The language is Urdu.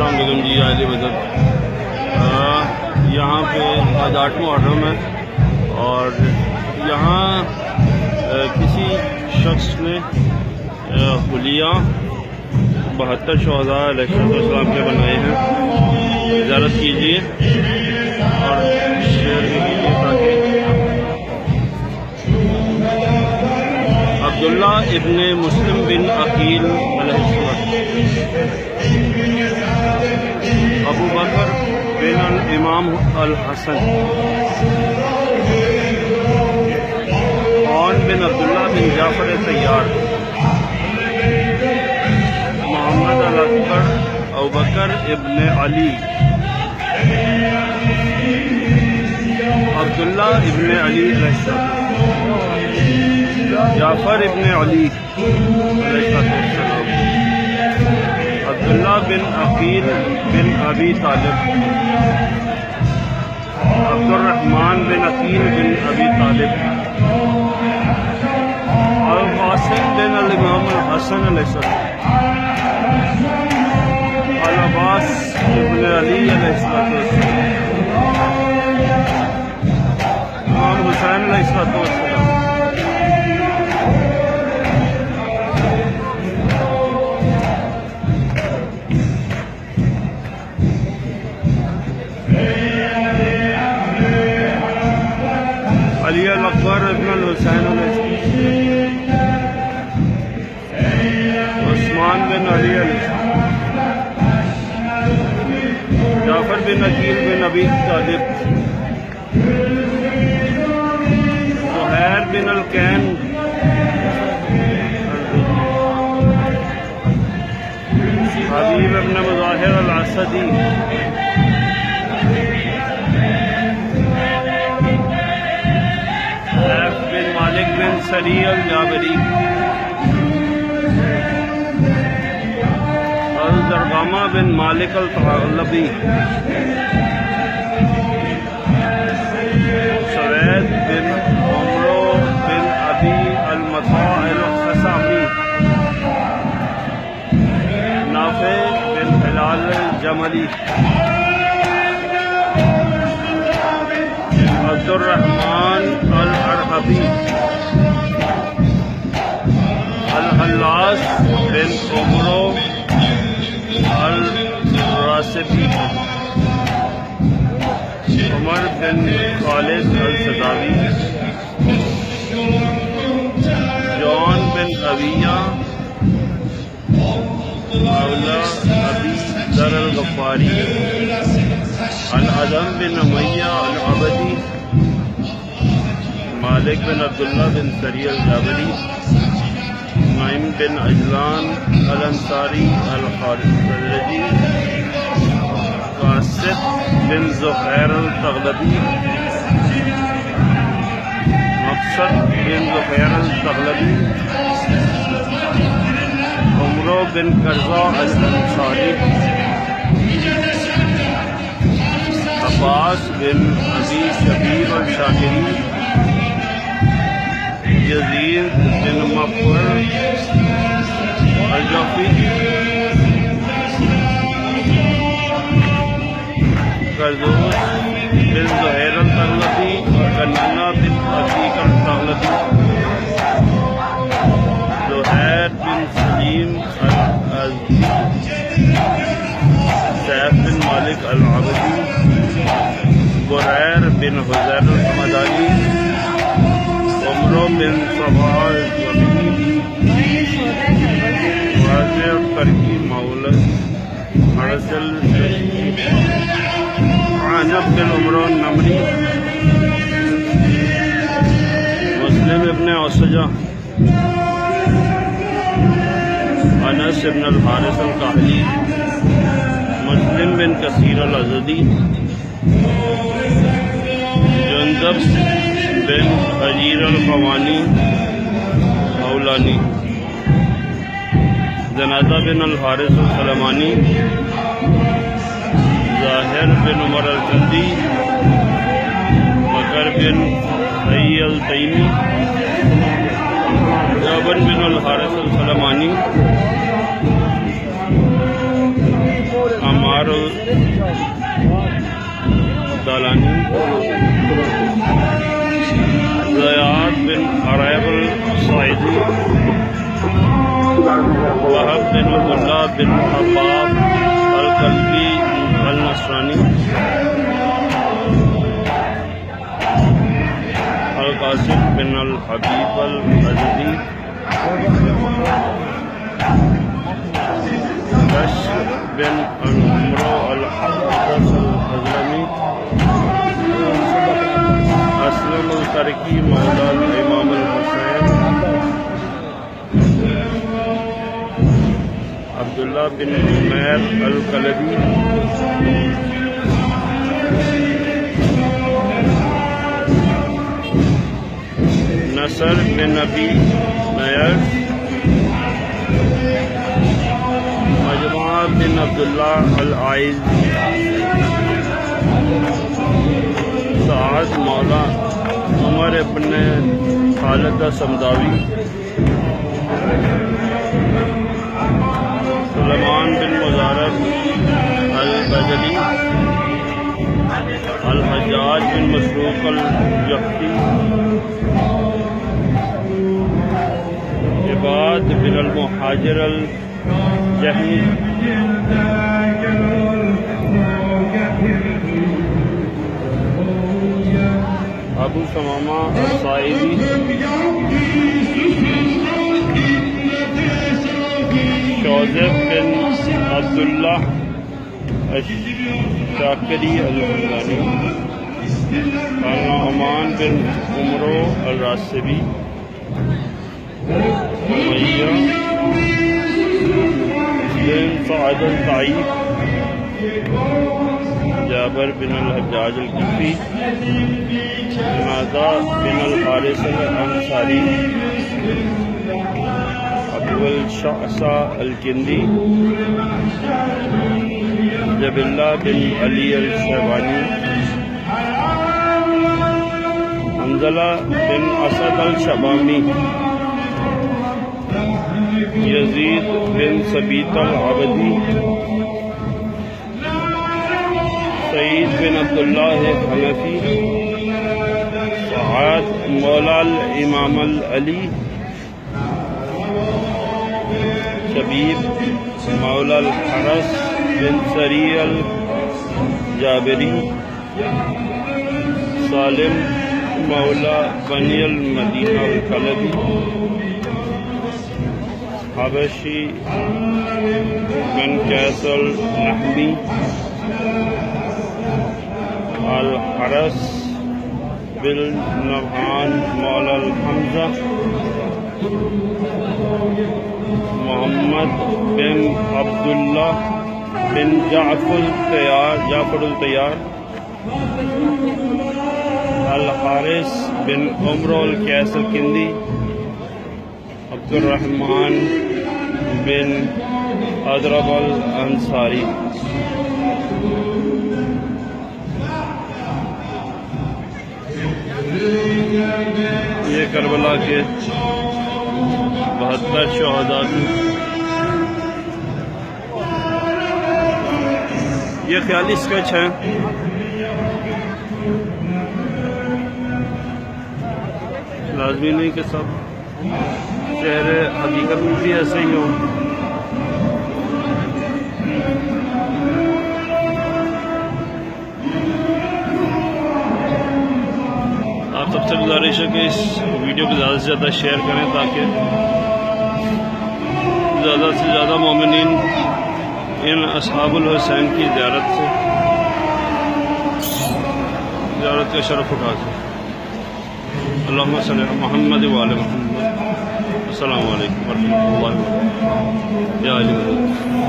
السلام علیکم جی اہل بہتر۔ یہاں پہ آج 8واں محرم ہے اور یہاں کسی شخص نے خلیہ بہتر شہداء علیہ السلام کے بنائے ہیں، زیارت کیجیے اور شیئر بھی کیجیے تاکہ عبداللہ ابن مسلم بن عقیل علیہ السلام، ابو بکر بن الامام الحسن، بن عبداللہ بن جعفر طیار، محمد الاکبر ابو بکر ابن علی، عبداللہ ابن علی علیہ السلام، جعفر ابن علی علیہ السلام، عبداللہ بن عقیل بن ابی طالب، عبد الرحمن بن عقیل بن ابی طالب، القاسم بن الامام الحسن علیہ السلام، العباس ابن علی علیہ السلام، امام حسین علیہ السلام، علی الاکبر ابن الحسین علیہ السلام، عثمان بن علی علیہ السلام، جعفر بن عقیل بن ابی طالب، زہیر بن الکین، حبیب ابن مظاہر الاسدی، بن مالک بن سری الجابری، الدرغامہ بن مالک الطغلبی، سوید بن عمرو بن ابی المطاع الخثامی، نافع بن ہلال الجملی، عبد الرحمن الارحبی، الحلاس بن عمرو الراسبی، عمر بن خالد الصداوی، جون بن عویہ، مولا ابی ذر الغفاری، العظم بن امیہ العبدی، مالک بن عبداللہ بن سری الجابری، نعیم بن عجلان الانصاری الخزرجی، قاسد بن زہیر الطغلبی، مقصد بن زہیر الطغلبی، عمرو بن کرزا الانصاری، عباس بن ابی شبیر الشاکری، یزید بن مقبول الجوفی، قردوس بن زہیر الطغلبی، کنانہ بن عتیق الطغلبی، زہیر بن سلیم الازدی، سیف بن مالک العبدی، بریر بن حزیر الحمدانی، عمرو بن صباح الزبی، واضح ترکی مولد حرسل، عنب بن عمرو النمری، مسلم ابن عسجہ، انس ابن الحارث القاہلی، مسلم بن کثیر الازدی، جندب بن حجیر القوانی اولانی، جنادہ بن الحارث السلمانی، ظاہر بن عمر الجندی، بکر بن حی التیمی، جابر بن الحارث السلمانی، عمار الدالانی، زیاد بن عرائب الصعیدی، وہب بن عبداللہ بن حباب الکلبی النصرانی، القاسم بن الحبیب الازدی، بشر بن عمرو الحضرمی، اسلم الترکی مولا امام الحسین، عبداللہ بن عمیر الکلبی، نصر بن نبی نیز، مجمع بن عبداللہ العائز، سعد مولا عمر ابن خالد سمداوی، سلیمان بن مزارب البجلی، الحجاج بن مسروق الجفتی، عباد بن المہاجر الجہنی، ابو ثمامہ الصائدی، شوذب بن عبداللہ الشاکری الحمدانی، نعمان بن عمرو الراسبی، امیہ بن سعد الضعیف، جابر بن الحجاج الکوفی، جنادہ بن الحارث الانصاری، ابو الشعثاء الکندی، جبلہ بن علی الشیبانی، حنظلہ بن اسد الشبامی، یزید بن ثبیت العبدی، سعید بن عبداللہ حنفی، سعاد مولا الامام العلی، شبیب مولا الحرس بن سری الجابری، سالم مولا بنی المدینہ الکلبی، حبشی بن قیس النحوی، الحرس بن نبہان مولا الحمزہ، محمد بن عبداللہ بن جعفر الطیار، الحارث بن عمرو القیس الکندی، عبد الرحمن بن اضرب الانصاری۔ یہ کربلا کے 72 شہداء کی یہ خیالی اسکیچ ہیں۔ لازمی نہیں کہ سب چہرے حقیقت میں بھی ایسے ہی ہوں۔ آپ سب سے گزارش ہے کہ اس ویڈیو کو زیادہ سے زیادہ شیئر کریں تاکہ زیادہ سے زیادہ مومنین ان اصحاب الحسین کی زیارت کا شرف اٹھا سکیں۔ اللہم صلی علی محمد وعلی محمد۔ السلام علیکم ورحمۃ اللہ وبرکاتہ۔